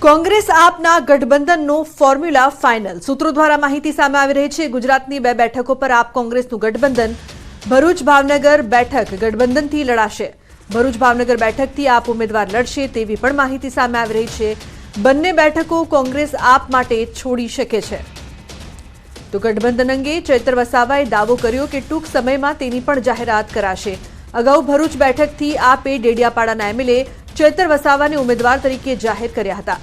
કોંગ્રેસ આપના ગઠબંધનનો formula final સૂત્રો દ્વારા માહિતી સામે આવી રહી છે। ગુજરાતની બે બેઠકો પર આપ કોંગ્રેસનું ગઠબંધન ભરૂચ ભાવનગર બેઠક ગઠબંધનથી લડાશે। ભરૂચ ભાવનગર બેઠકથી આપ ઉમેદવાર લડશે તેવી પણ માહિતી સામે આવી રહી છે। બંને બેઠકો કોંગ્રેસ આપ માટે છોડી શકે છે। તો ગઠબંધન અંગે ચૈતર વસાવાએ દાવો કર્યો કે ટૂંક સમયમાં તેની પણ જાહેરાત કરાશે। અગાઉ ભરૂચ બેઠકથી આપે ડેડિયાપાડાના એમએલએ ચૈતર વસાવાને ઉમેદવાર તરીકે જાહેર કર્યા હતા।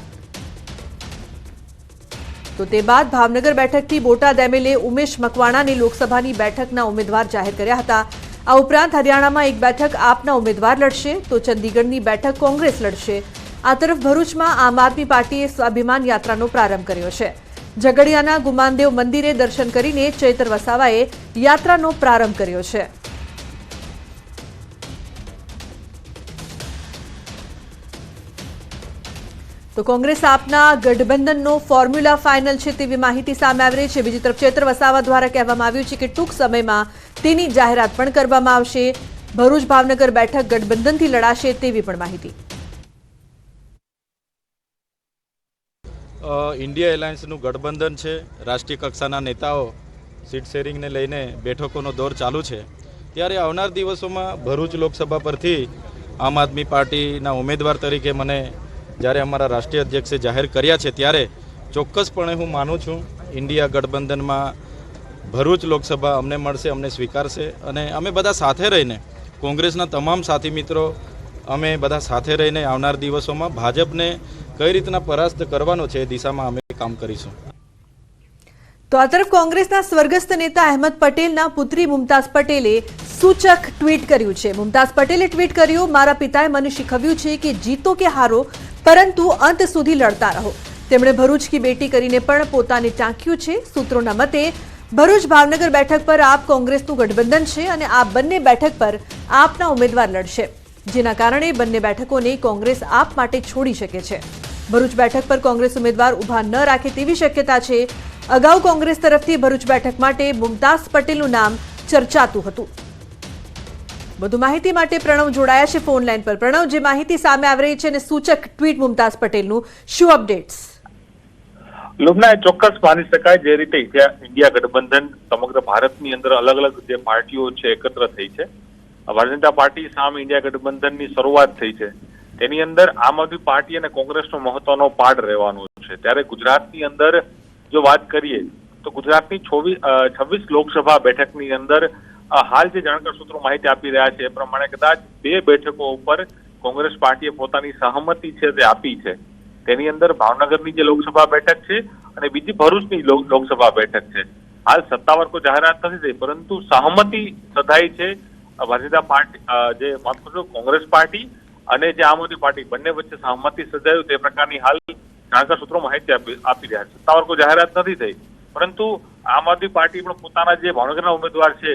તો તે બાદ ભાવનગર બેઠકથી બોટાદ એમએલએ ઉમેશ મકવાણાને લોકસભાની બેઠકના ઉમેદવાર જાહેર કર્યા હતા। આ ઉપરાંત હરિયાણામાં એક બેઠક આપના ઉમેદવાર લડશે તો ચંદીગઢની બેઠક કોંગ્રેસ લડશે। આ તરફ ભરૂચમાં આમ આદમી પાર્ટીએ સ્વાભિમાન યાત્રાનો પ્રારંભ કર્યો છે। ઝઘડિયાના ગુમાનદેવ મંદિરે દર્શન કરીને ચૈતર વસાવાએ યાત્રાનો પ્રારંભ કર્યો છે। તો કોંગ્રેસ આપના ગઠબંધનનો ફોર્મ્યુલા ફાઇનલ છે તેવી માહિતી સામે આવી રહી છે। બીજી તરફ ચૈતર વસાવા દ્વારા કહેવામાં આવ્યું છે કે ટૂંક સમયમાં તેની જાહેરાત પણ કરવામાં આવશે। ભરૂચ ભાવનગર બેઠક ગઠબંધનથી લડાશે તેવી પણ માહિતી। ઇન્ડિયા એલાયન્સનું ગઠબંધન છે। રાષ્ટ્રીય કક્ષાના નેતાઓ સીટ શેરિંગને લઈને બેઠકોનો દોર ચાલુ છે। ત્યારે આવનાર દિવસોમાં ભરૂચ લોકસભા પરથી આમ આદમી પાર્ટીના ઉમેદવાર તરીકે મને જ્યારે અમારા રાષ્ટ્રીય અધ્યક્ષે જાહેર કર્યા છે ત્યારે ચોક્કસપણે હું માનું છું ઇન્ડિયા ગઠબંધનમાં ભરૂચ લોકસભા અમને મળશે, અમને સ્વીકારશે અને અમે બધા સાથે રહીને કોંગ્રેસના તમામ સાથી મિત્રો અમે બધા સાથે રહીને આવનાર દિવસોમાં ભાજપને કઈ રીતના પરાસ્ત કરવાનો છે એ દિશામાં અમે કામ કરીશું। તો આ તરફ કોંગ્રેસના સ્વર્ગસ્થ નેતા અહેમદ પટેલના પુત્રી મુમતાઝ પટેલે સૂચક ટ્વીટ કર્યું છે। મુમતાઝ પટેલે ટ્વીટ કર્યું, મારા પિતાએ મને શીખવ્યું છે કે જીતો કે હારો પરંતુ અંત સુધી લડતા રહો। તેમણે ભરૂચ કી બેટી કરીને પણ પોતાને ટાંક્યું છે। સૂત્રોના મતે ભરૂચ ભાવનગર બેઠક પર આપ કોંગ્રેસનું ગઠબંધન છે અને આ બંને બેઠક પર આપના ઉમેદવાર લડશે, જેના કારણે બંને બેઠકોને કોંગ્રેસ આપ માટે છોડી શકે છે। ભરૂચ બેઠક પર કોંગ્રેસ ઉમેદવાર ઉભા ન રાખે તેવી શક્યતા છે। અગાઉ કોંગ્રેસ તરફથી ભરૂચ બેઠક માટે મુમતાઝ પટેલનું નામ ચર્ચાતું હતું। વધુ માહિતી માટે પ્રણવ જોડાયા છે ફોન લાઈન પર। પ્રણવ, જે માહિતી સામે આવી રહી છે અને સૂચક ટ્વીટ મુમતાઝ પટેલનું, શું અપડેટ્સ? લુબના ચોક્કસ માની શકાય જે રીતે ઇન્ડિયા ગઠબંધન સમગ્ર ભારતની અંદર અલગ અલગ જે પાર્ટીઓ છે એકત્ર થઈ છે। ભારતીય જનતા પાર્ટી સામે ઇન્ડિયા ગઠબંધનની શરૂઆત થઈ છે, તેની અંદર આમ આદમી પાર્ટી અને કોંગ્રેસનો મહત્વનો પાર્ટ રહેવાનો છે। ત્યારે ગુજરાતની અંદર જો વાત કરીએ તો ગુજરાતની 26 લોકસભા બેઠકની અંદર હાલ જે જાણકાર સૂત્રો માહિતી આપી રહ્યા છે એ પ્રમાણે કદાચ 2 બેઠકો ઉપર કોંગ્રેસ પાર્ટીએ પોતાની સહમતિ છે તે આપી છે। તેની અંદર ભાવનગરની જે લોકસભા બેઠક છે અને બીજી ભરૂચની લોકસભા બેઠક છે। હાલ સત્તાવાર કોઈ જાહેરાત નથી થઈ પરંતુ સહમતિ સધાઈ છે ભારતીય જનતા પાર્ટી જે માફ કરજો કોંગ્રેસ પાર્ટી અને જે આમ આદમી પાર્ટી બંને વચ્ચે સહમતિ સધાયું તે પ્રકારની હાલ જાણકાર સૂત્રો માહિતી આપી રહ્યા છે। સત્તાવાર કોઈ જાહેરાત નથી થઈ પરંતુ આમ આદમી પાર્ટી પણ પોતાના જે ભાવનગરના ઉમેદવાર છે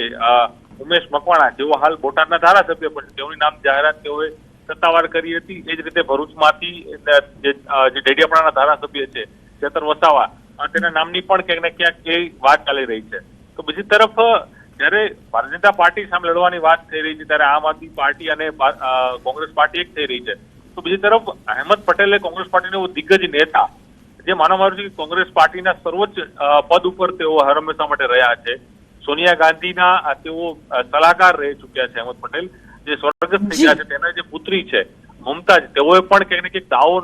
ઉમેશ મકવાણા, જેઓ હાલ બોટાદના ધારાસભ્ય પણ છે, તેઓની નામ જાહેરાત તેઓએ સત્તાવાર કરી હતી। એ જ રીતે ભરૂચમાંથી જે ડેડિયાપાડાના ધારાસભ્ય છે ચૈતર વસાવા, તેના નામની પણ ક્યાંક ને ક્યાંક એ વાત ચાલી રહી છે। તો બીજી તરફ જ્યારે ભારતીય જનતા પાર્ટી સામે લડવાની વાત થઈ રહી છે ત્યારે આમ આદમી પાર્ટી અને કોંગ્રેસ પાર્ટી એક થઈ રહી છે। તો બીજી તરફ અહેમદ પટેલે કોંગ્રેસ પાર્ટીનો દિગ્ગજ નેતા જે માનવામાં આવ્યું છે કે કોંગ્રેસ પાર્ટીના સર્વોચ્ચ પદ ઉપર તેઓ હર હંમેશા માટે રહ્યા છે। સોનિયા ગાંધીના તેઓ સલાહકાર રહી ચુક્યા છે અહેમદ પટેલ, જે સ્વર્ગસ્થ થઈ ગયા છે। તેના જે પુત્રી છે મુમતાઝ, તેઓએ પણ ક્યાંક ને ક્યાંક દાવો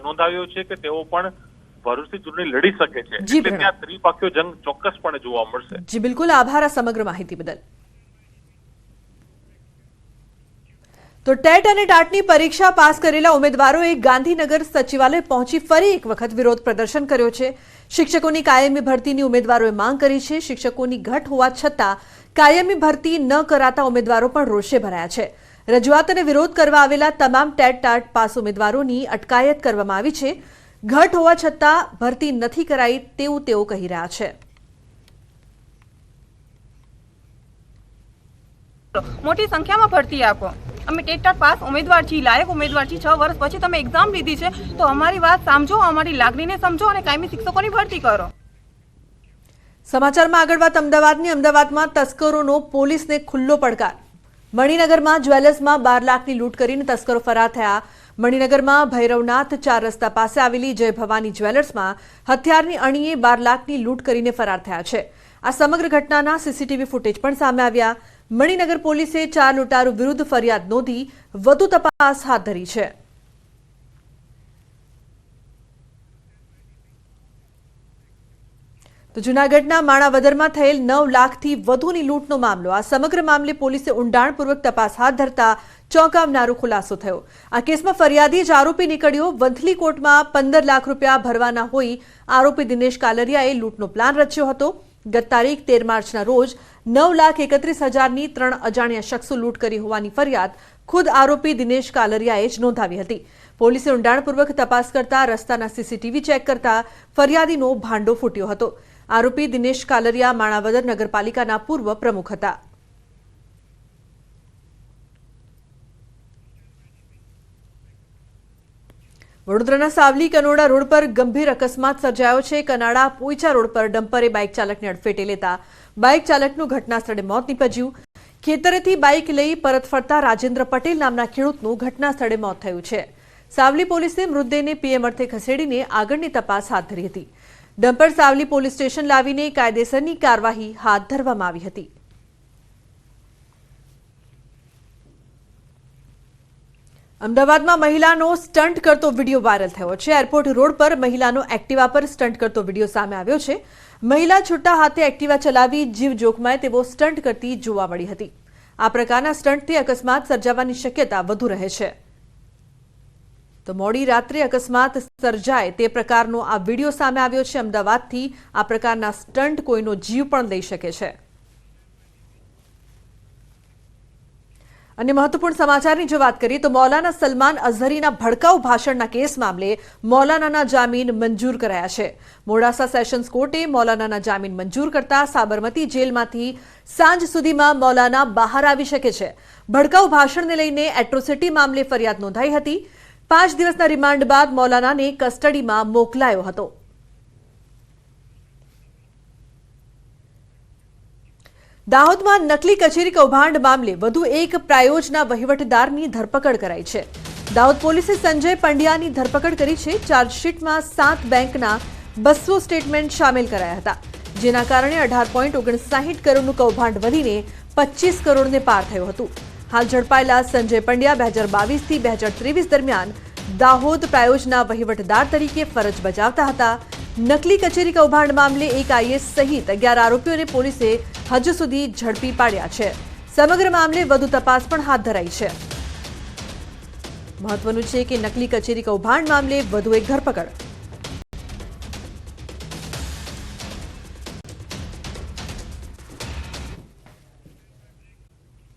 નોંધાવ્યો છે કે તેઓ પણ ભરૂચની ચૂંટણી લડી શકે છે। એટલે ત્યાં ત્રિપક્ષીય જંગ ચોક્કસપણે જોવા મળશે। જી બિલકુલ, આભાર આ સમગ્ર માહિતી બદલ। તો ટેટ અને ટાટની પરીક્ષા પાસ કરેલા ઉમેદવારોએ ગાંધીનગર સચિવાલય પહોંચી ફરી એક વખત વિરોધ પ્રદર્શન કર્યો છે। શિક્ષકોની કાયમી ભરતીની ઉમેદવારોએ માંગ કરી છે। શિક્ષકોની ઘટ હોવા છતાં કાયમી ભરતી ન કરાતા ઉમેદવારો પણ રોષે ભરાયા છે। રજૂઆત અને વિરોધ કરવા આવેલા તમામ ટેટ ટાટ પાસ ઉમેદવારોની અટકાયત કરવામાં આવી છે। ઘટ હોવા છતાં ભરતી નથી કરાઈ તેવું તેઓ કહી રહ્યા છે। મોટી સંખ્યામાં ભરતી આપો। અમે ટેટ ટાટ પાસ ઉમેદવાર છીએ, લાયક ઉમેદવાર છીએ। 6 વર્ષ પછી તમે એક્ઝામ લીધી છે તો અમારી વાત સમજો, અમારી લાગણીને સમજો અને કાયમી શિક્ષકોની ભરતી કરો। સમાચારમાં આગળ વાત અમદાવાદમાં તસ્કરોનો પોલીસને ખુલ્લો પડકાર। મણિનગરમાં જ્વેલર્સમાં 12 લાખની લૂંટ કરીને તસ્કરો ફરાર થયા। મણિનગરમાં ભૈરવનાથ 4 રસ્તા પાસે આવેલી જય ભવાની જ્વેલર્સમાં હથિયારની અણીએ 12 લાખની લૂંટ કરીને ફરાર થયા છે. આ સમગ્ર ઘટનાના સીસીટીવી ફૂટેજ પણ સામે આવ્યા. મણિનગર પોલીસે 4 લૂંટારૂ વિરુદ્ધ ફરિયાદ નોંધી વધુ તપાસ હાથ ધરી છે. તો જૂનાગઢના માણાવદરમાં થયેલ 9 લાખથી વધુની લૂંટનો મામલો. આ સમગ્ર મામલે પોલીસે ઊંડાણપૂર્વક તપાસ હાથ ધરતા ચોંકાવનારો ખુલાસો થયો. આ કેસમાં ફરિયાદી જ આરોપી નીકળ્યો. વંથલી કોર્ટમાં 15 લાખ રૂપિયા ભરવાના હોઈ આરોપી દિનેશ કાલરિયાએ લૂંટનો પ્લાન રચ્યો હતો. ગત તારીખ 13 માર્ચના રોજ 9,31,000ની 3 અજાણ્યા શખ્સો લૂંટ કરી હોવાની ફરિયાદ ખુદ આરોપી દિનેશ કાલરિયાએ જ નોંધાવી હતી. પોલીસે ઊંડાણપૂર્વક તપાસ કરતા રસ્તાના સીસીટીવી ચેક કરતા ફરિયાદીનો ભાંડો ફૂટ્યો હતો. આરોપી દિનેશ કાલરિયા માણાવદર નગરપાલિકાના પૂર્વ પ્રમુખ હતા. વડોદરાના સાવલી કનોડા રોડ પર ગંભીર અકસ્માત સર્જાયો છે. કનાડા પોઈચા રોડ પર ડમ્પરે બાઇક ચાલકને અડફેટે લેતા બાઇક ચાલકનું ઘટના સ્થળે મોત નીપજ્યું. ખેતરેથી બાઇક લઈ પરત ફરતા રાજેન્દ્ર પટેલ નામના ખેડૂતનું ઘટના સ્થળે મોત થયું છે. સાવલી પોલીસે મૃતદેહને પીએમ અર્થે ખસેડીને આગળની તપાસ હાથ ધરી હતી. ડમ્પર સાવલી પોલીસ સ્ટેશન લાવીને કાયદેસરની કાર્યવાહી હાથ ધરવામાં આવી હતી. અમદાવાદમાં મહિલાનો સ્ટન્ટ કરતો વિડીયો વાયરલ થયો છે. એરપોર્ટ રોડ પર મહિલાનો એક્ટિવા પર સ્ટન્ટ કરતો વિડીયો સામે આવ્યો છે. મહિલા છૂટા હાથે એક્ટિવા ચલાવી જીવ જોખમાય તેવો સ્ટન્ટ કરતી જોવા મળી હતી. આ પ્રકારના સ્ટન્ટથી અકસ્માત સર્જાવાની શક્યતા વધુ રહે છે. તો મોડી રાત્રે અકસ્માત સર્જાય તે પ્રકારનો આ વિડીયો સામે આવ્યો છે. અમદાવાદથી આ પ્રકારના સ્ટન્ટ કોઈનો જીવ પણ લઈ શકે છે. અને મહત્વપૂર્ણ સમાચારની જો વાત કરીએ તો મૌલાના સલમાન અઝહરીના ભડકાઉ ભાષણના કેસ મામલે મૌલાનાના જામીન મંજૂર કરાયા છે. મોડાસા સેશન્સ કોર્ટે મૌલાનાના જામીન મંજૂર કરતા સાબરમતી જેલમાંથી સાંજ સુધીમાં મૌલાના બહાર આવી શકે છે. ભડકાઉ ભાષણને લઈને એટ્રોસિટી મામલે ફરિયાદ નોંધાઈ હતી. 5 દિવસના રિમાન્ડ બાદ મૌલાનાને કસ્ટડીમાં મોકલાયો હતો. દાહોદમાં નકલી કચેરી કૌભાંડ મામલે વધુ એક પ્રાયોજના વહીવટદારની ધરપકડ કરાઈ છે. દાહોદ પોલીસે સંજય પંડ્યાની ધરપકડ કરી છે. ચાર્જશીટમાં 7 બેંકના 200 સ્ટેટમેન્ટ સામેલ કરાયા હતા, જેના કારણે 18.59 કરોડનું કૌભાંડ વધીને 25 કરોડને પાર થયું હતું. હાલ ઝડપાયેલા સંજય પંડ્યા 2022થી 2023 દરમિયાન દાહોદ પ્રાયોજના વહીવટદાર તરીકે ફરજ બજાવતા હતા. નકલી કચેરી કૌભાંડ મામલે એક આઈએસ સહિત 11 આરોપીઓને પોલીસે હજુ સુધી ઝડપી પાડ્યા છે. સમગ્ર મામલે વધુ તપાસ પણ હાથ ધરાઈ છે. મહત્વનું છે કે નકલી કચેરી કૌભાંડ મામલે વધુ એક ધરપકડ.